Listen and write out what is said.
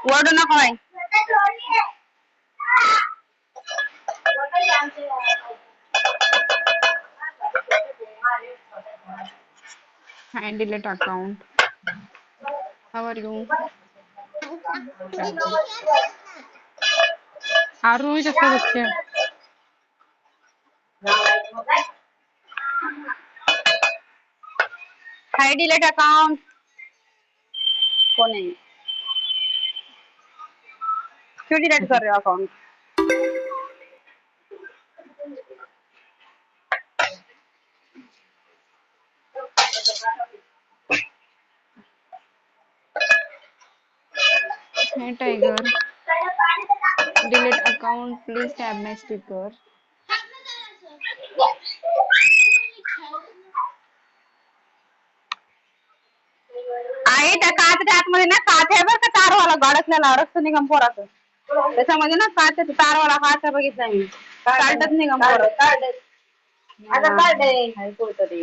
ओरडू नको बाई. Hi, delete account. How are you? आरू जैसे बच्चे. Hi, delete account. कौन है? क्यों डिलीट कर रहे हो account? Hey Tiger, delete account. Please tap my sticker. आहे त्या काचच्या आतमध्ये ना काच आहे बरं का तारवाला गाडसलेला रक्त निगम पोराचं. त्याच्यामध्ये ना काचेचा तारवाला काच बघितलाय मी. काढत निगम पोराचं. आता काढ.